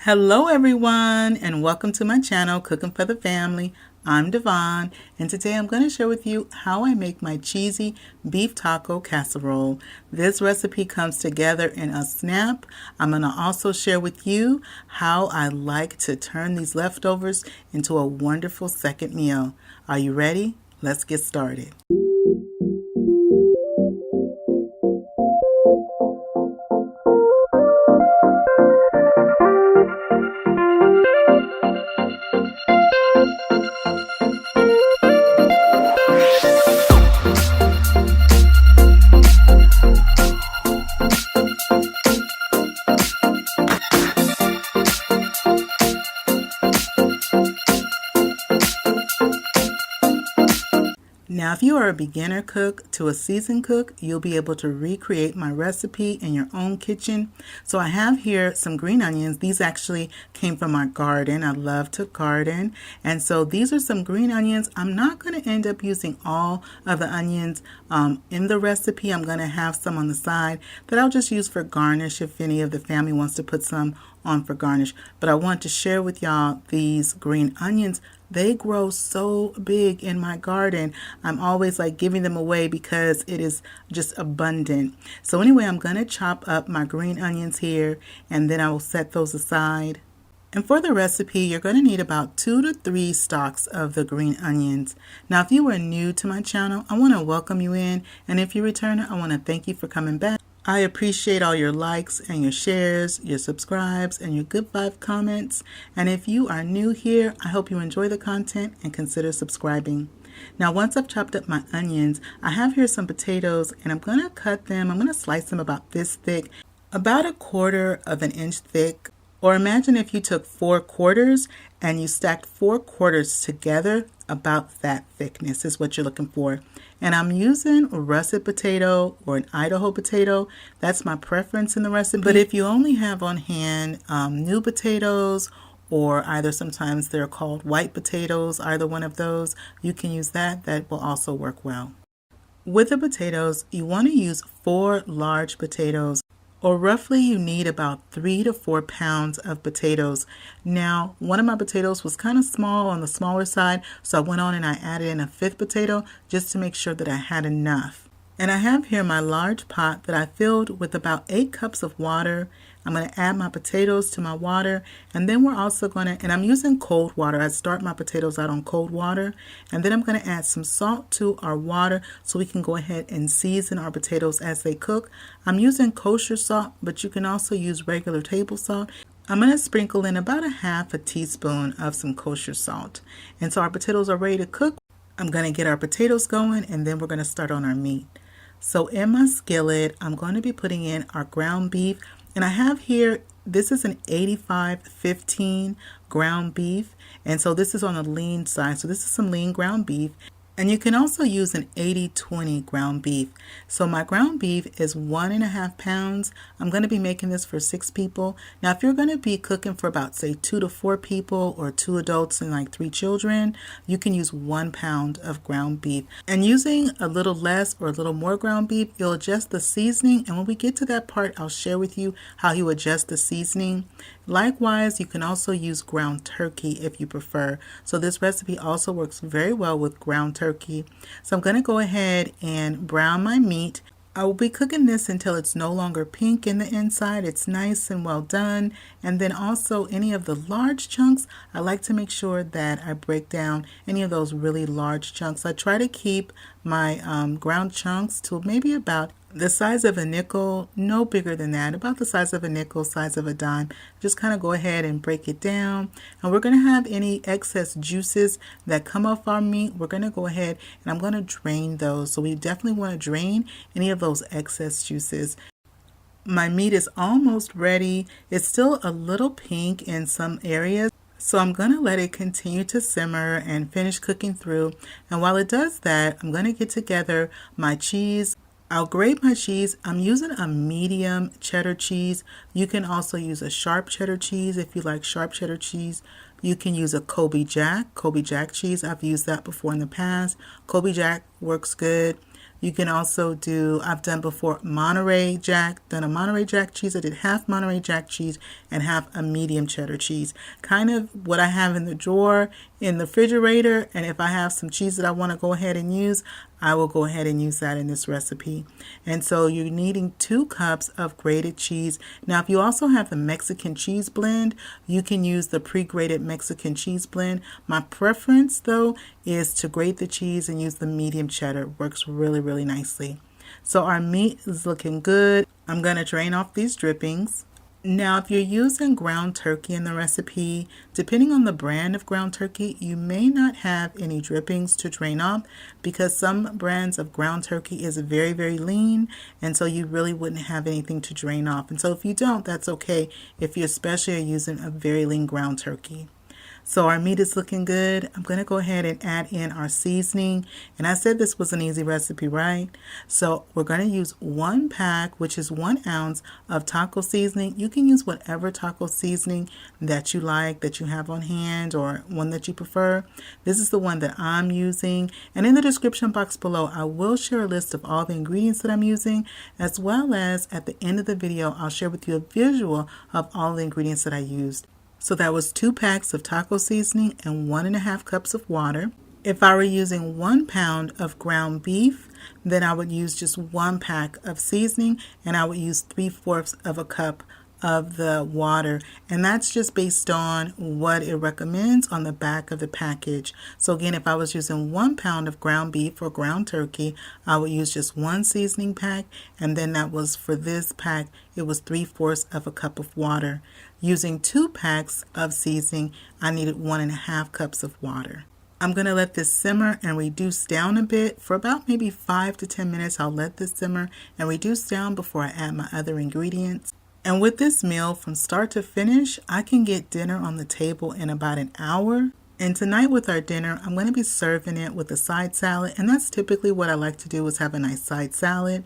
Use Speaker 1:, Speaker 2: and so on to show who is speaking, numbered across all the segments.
Speaker 1: Hello everyone and welcome to my channel Cooking for the Family. I'm Dyvonne and today I'm going to share with you how I make my cheesy beef taco casserole. This recipe comes together in a snap. I'm going to also share with you how I like to turn these leftovers into a wonderful second meal. Are you ready? Let's get started. Now, if you are a beginner cook to a seasoned cook, you'll be able to recreate my recipe in your own kitchen. So I have here some green onions. These actually came from my garden. I love to garden. And so these are some green onions. I'm not going to end up using all of the onions in the recipe. I'm going to have some on the side that I'll just use for garnish if any of the family wants to put some on for garnish. But I want to share with y'all these green onions. They grow so big in my garden. I'm always like giving them away because it is just abundant. So anyway, I'm going to chop up my green onions here and then I will set those aside. And for the recipe, you're going to need about 2 to 3 stalks of the green onions. Now, if you are new to my channel, I want to welcome you in. And if you return, I want to thank you for coming back. I appreciate all your likes and your shares, your subscribes, and your good vibe comments. And if you are new here, I hope you enjoy the content and consider subscribing. Now, once I've chopped up my onions, I have here some potatoes and I'm going to cut them. I'm going to slice them about this thick, about 1/4 of an inch thick. Or imagine if you took 4 quarters and you stacked 4 quarters together, about that thickness is what you're looking for. And I'm using a russet potato or an Idaho potato. That's my preference in the recipe. But if you only have on hand new potatoes, or either sometimes they're called white potatoes, either one of those, you can use that. That will also work well. With the potatoes, you want to use 4 large potatoes, or roughly you need about 3 to 4 pounds of potatoes. Now, one of my potatoes was kind of small on the smaller side, so I went on and I added in a 5th potato just to make sure that I had enough. And I have here my large pot that I filled with about 8 cups of water. I'm going to add my potatoes to my water, and then we're also going to, and I'm using cold water. I start my potatoes out on cold water, and then I'm going to add some salt to our water so we can go ahead and season our potatoes as they cook. I'm using kosher salt, but you can also use regular table salt. I'm going to sprinkle in about 1/2 teaspoon of some kosher salt. And so our potatoes are ready to cook. I'm going to get our potatoes going, and then we're going to start on our meat. So in my skillet, I'm going to be putting in our ground beef. And I have here, this is an 85-15 ground beef. And so this is on the lean side. So this is some lean ground beef. And you can also use an 80-20 ground beef. So my ground beef is 1.5 pounds. I'm going to be making this for 6 people. Now, if you're going to be cooking for about, say, 2 to 4 people or 2 adults and like 3 children, you can use 1 pound of ground beef. And using a little less or a little more ground beef, you'll adjust the seasoning. And when we get to that part, I'll share with you how you adjust the seasoning. Likewise, you can also use ground turkey if you prefer. So this recipe also works very well with ground turkey. So I'm going to go ahead and brown my meat. I will be cooking this until it's no longer pink in the inside. It's nice and well done. And then also any of the large chunks, I like to make sure that I break down any of those really large chunks. I try to keep my ground chunks to maybe about the size of a nickel, no bigger than that, about the size of a nickel, size of a dime. Just kind of go ahead and break it down. And we're going to have any excess juices that come off our meat. We're going to go ahead and I'm going to drain those. So we definitely want to drain any of those excess juices. My meat is almost ready. It's still a little pink in some areas. So I'm going to let it continue to simmer and finish cooking through. And while it does that, I'm going to get together my cheese. I'll grate my cheese. I'm using a medium cheddar cheese. You can also use a sharp cheddar cheese if you like sharp cheddar cheese. You can use a Colby Jack cheese. I've used that before in the past. Colby Jack works good. You can also do, I've done before done a Monterey Jack cheese. I did half Monterey Jack cheese and half a medium cheddar cheese. Kind of what I have in the drawer in the refrigerator, and if I have some cheese that I want to go ahead and use, I will go ahead and use that in this recipe. And so you're needing 2 cups of grated cheese. Now, if you also have the Mexican cheese blend, you can use the pre-grated Mexican cheese blend. My preference, though, is to grate the cheese and use the medium cheddar. It works really, really nicely. So our meat is looking good. I'm going to drain off these drippings. Now, if you're using ground turkey in the recipe, depending on the brand of ground turkey, you may not have any drippings to drain off because some brands of ground turkey is very, very lean, and so you really wouldn't have anything to drain off. And so if you don't, that's okay if you especially are using a very lean ground turkey. So our meat is looking good. I'm going to go ahead and add in our seasoning. And I said this was an easy recipe, right? So we're going to use 1 pack, which is 1 ounce of taco seasoning. You can use whatever taco seasoning that you like, that you have on hand, or one that you prefer. This is the one that I'm using. And in the description box below, I will share a list of all the ingredients that I'm using, as well as at the end of the video, I'll share with you a visual of all the ingredients that I used. So that was 2 packs of taco seasoning and 1.5 cups of water. If I were using 1 pound of ground beef, then I would use just 1 pack of seasoning, and I would use 3/4 of a cup of the water, and that's just based on what it recommends on the back of the package. So again, if I was using 1 pound of ground beef or ground turkey, I would use just 1 seasoning pack, and then that was for this pack, it was 3/4 of a cup of water. Using 2 packs of seasoning, I needed 1.5 cups of water. I'm going to let this simmer and reduce down a bit for about maybe 5 to 10 minutes. I'll let this simmer and reduce down before I add my other ingredients. And with this meal, from start to finish, I can get dinner on the table in about an hour. And tonight with our dinner, I'm going to be serving it with a side salad. And that's typically what I like to do, is have a nice side salad.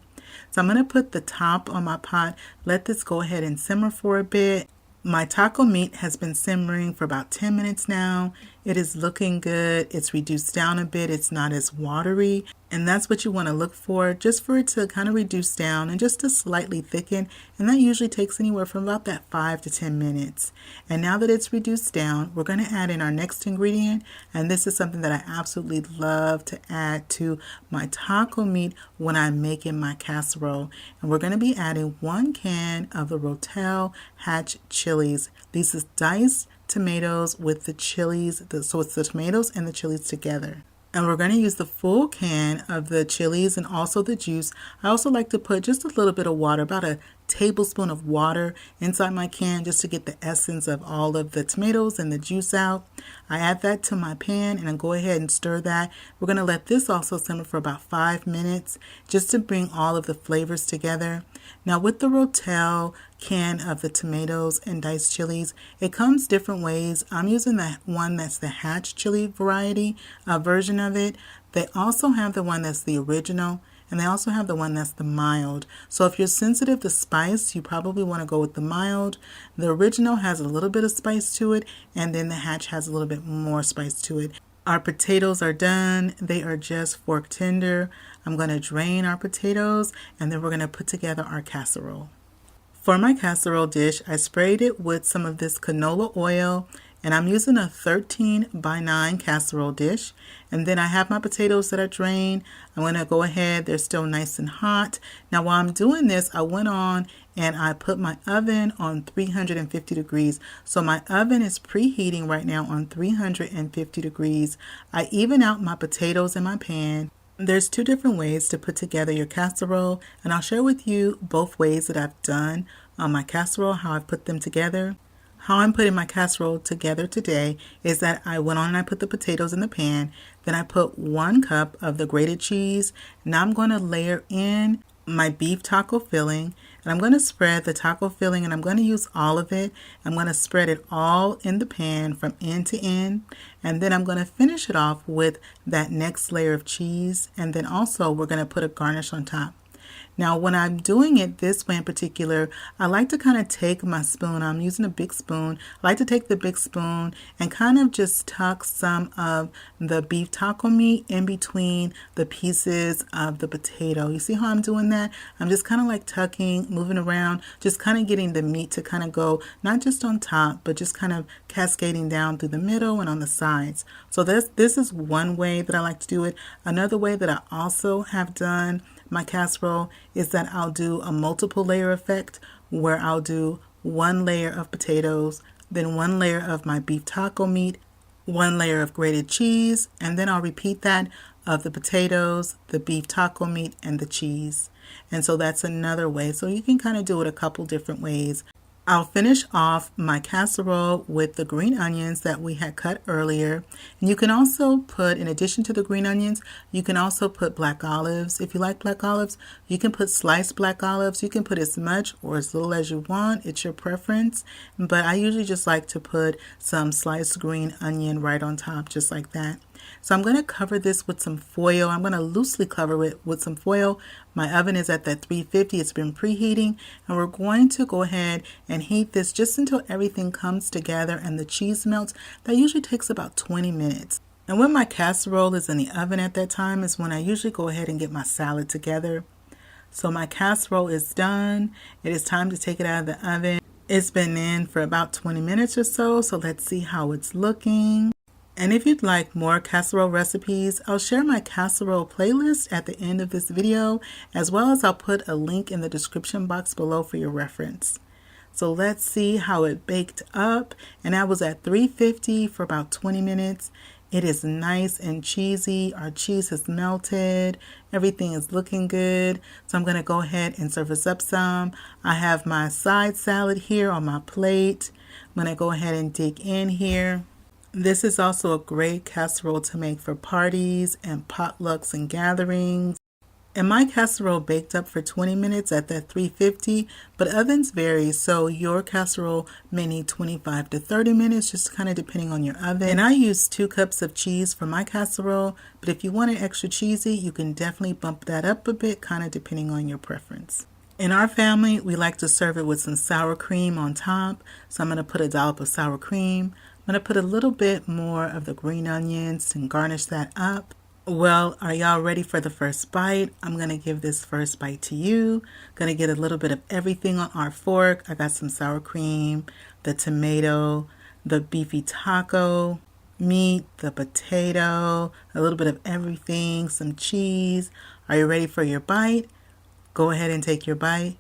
Speaker 1: So I'm going to put the top on my pot, let this go ahead and simmer for a bit. My taco meat has been simmering for about 10 minutes now. It is looking good. It's reduced down a bit. It's not as watery. And that's what you want to look for, just for it to kind of reduce down and just to slightly thicken. And that usually takes anywhere from about that 5 to 10 minutes. And now that it's reduced down, we're going to add in our next ingredient. And this is something that I absolutely love to add to my taco meat when I'm making my casserole. And we're going to be adding 1 can of the Ro-Tel hatch chilies. These is diced tomatoes with the chilies, so it's the tomatoes and the chilies together. And we're going to use the full can of the chilies and also the juice. I also like to put just a little bit of water, about a tablespoon of water inside my can, just to get the essence of all of the tomatoes and the juice out. I add that to my pan and I go ahead and stir that. We're going to let this also simmer for about 5 minutes just to bring all of the flavors together. Now with the Ro-Tel can of the tomatoes and diced chilies, it comes different ways. I'm using the one that's the hatch chili variety version of it. They also have the one that's the original, and they also have the one that's the mild. So if you're sensitive to spice, you probably want to go with the mild. The original has a little bit of spice to it, and then the hatch has a little bit more spice to it. Our potatoes are done. They are just fork tender. I'm going to drain our potatoes, and then we're going to put together our casserole. For my casserole dish, I sprayed it with some of this canola oil, and I'm using a 13x9 casserole dish. And then I have my potatoes that are drained. I'm going to go ahead, they're still nice and hot. Now while I'm doing this, I went on and I put my oven on 350 degrees. So my oven is preheating right now on 350 degrees. I even out my potatoes in my pan. There's 2 different ways to put together your casserole, and I'll share with you both ways that I've done on my casserole, how I've put them together. How I'm putting my casserole together today is that I went on and I put the potatoes in the pan, then I put 1 cup of the grated cheese. Now I'm going to layer in my beef taco filling, and I'm going to spread the taco filling, and I'm going to use all of it. I'm going to spread it all in the pan from end to end, and then I'm going to finish it off with that next layer of cheese, and then also we're going to put a garnish on top. Now, when I'm doing it this way in particular, I like to kind of take my spoon. I'm using a big spoon. I like to take the big spoon and kind of just tuck some of the beef taco meat in between the pieces of the potato. You see how I'm doing that? I'm just kind of like tucking, moving around, just kind of getting the meat to kind of go not just on top, but just kind of cascading down through the middle and on the sides. So this is one way that I like to do it. Another way that I also have done my casserole is that I'll do a multiple layer effect where I'll do one layer of potatoes, then one layer of my beef taco meat, one layer of grated cheese, and then I'll repeat that of the potatoes, the beef taco meat, and the cheese. And so that's another way. So you can kind of do it a couple different ways. I'll finish off my casserole with the green onions that we had cut earlier. And you can also put, in addition to the green onions, you can also put black olives. If you like black olives, you can put sliced black olives. You can put as much or as little as you want. It's your preference. But I usually just like to put some sliced green onion right on top, just like that. So I'm going to cover this with some foil. I'm going to loosely cover it with some foil. My oven is at that 350. It's been preheating. And we're going to go ahead and heat this just until everything comes together and the cheese melts. That usually takes about 20 minutes. And when my casserole is in the oven at that time is when I usually go ahead and get my salad together. So my casserole is done. It is time to take it out of the oven. It's been in for about 20 minutes or so. So let's see how it's looking. And if you'd like more casserole recipes, I'll share my casserole playlist at the end of this video, as well as I'll put a link in the description box below for your reference. So let's see how it baked up. And I was at 350 for about 20 minutes. It is nice and cheesy. Our cheese has melted. Everything is looking good. So I'm going to go ahead and service up some. I have my side salad here on my plate. I'm going to go ahead and dig in here. This is also a great casserole to make for parties and potlucks and gatherings. And my casserole baked up for 20 minutes at that 350, but ovens vary, so your casserole may need 25 to 30 minutes, just kind of depending on your oven. And I use 2 cups of cheese for my casserole, but if you want it extra cheesy, you can definitely bump that up a bit, kind of depending on your preference. In our family, we like to serve it with some sour cream on top, so I'm going to put a dollop of sour cream. I'm going to put a little bit more of the green onions and garnish that up. Well, are y'all ready for the first bite? I'm going to give this first bite to you. Going to get a little bit of everything on our fork. I got some sour cream, the tomato, the beefy taco meat, the potato, a little bit of everything, some cheese. Are you ready for your bite? Go ahead and take your bite.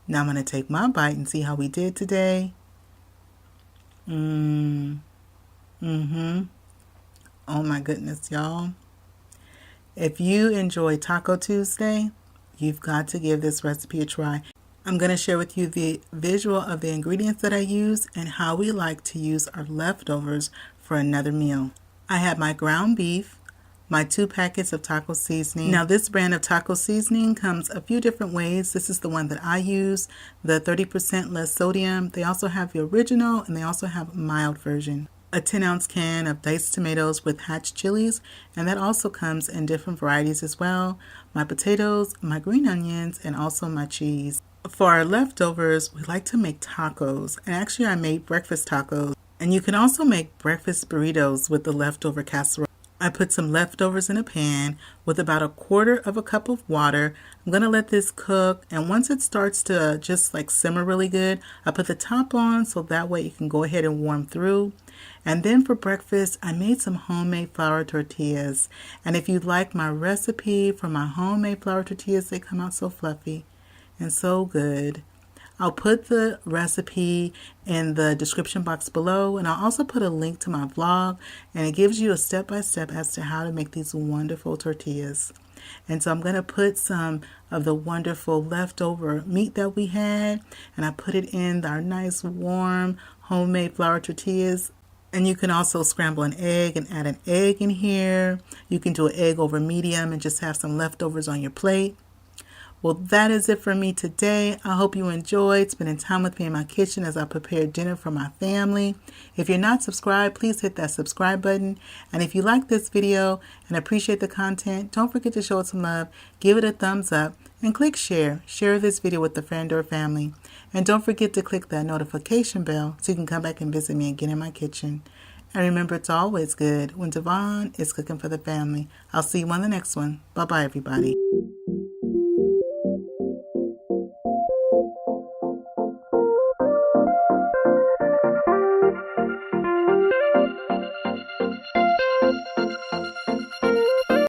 Speaker 1: Now I'm going to take my bite and see how we did today. Oh my goodness, y'all. If you enjoy Taco Tuesday, you've got to give this recipe a try. I'm going to share with you the visual of the ingredients that I use and how we like to use our leftovers for another meal. I have my ground beef, my 2 packets of taco seasoning. Now this brand of taco seasoning comes a few different ways. This is the one that I use, the 30% less sodium. They also have the original and they also have a mild version. A 10-ounce can of diced tomatoes with hatch chilies, and that also comes in different varieties as well. My potatoes, my green onions, and also my cheese. For our leftovers, we like to make tacos, and actually I made breakfast tacos. And you can also make breakfast burritos with the leftover casserole. I put some leftovers in a pan with about 1/4 cup of water. I'm going to let this cook, and once it starts to just like simmer really good, I put the top on so that way it can go ahead and warm through. And then for breakfast, I made some homemade flour tortillas. And if you'd like my recipe for my homemade flour tortillas, they come out so fluffy and so good. I'll put the recipe in the description box below, and I'll also put a link to my vlog, and it gives you a step-by-step as to how to make these wonderful tortillas. And so I'm going to put some of the wonderful leftover meat that we had, and I put it in our nice warm homemade flour tortillas. And you can also scramble an egg and add an egg in here. You can do an egg over medium and just have some leftovers on your plate. Well, that is it for me today. I hope you enjoyed spending time with me in my kitchen as I prepared dinner for my family. If you're not subscribed, please hit that subscribe button. And if you like this video and appreciate the content, don't forget to show it some love. Give it a thumbs up and click share. Share this video with a friend or family. And don't forget to click that notification bell so you can come back and visit me again in my kitchen. And remember, it's always good when Dyvonne is cooking for the family. I'll see you on the next one. Bye-bye, everybody.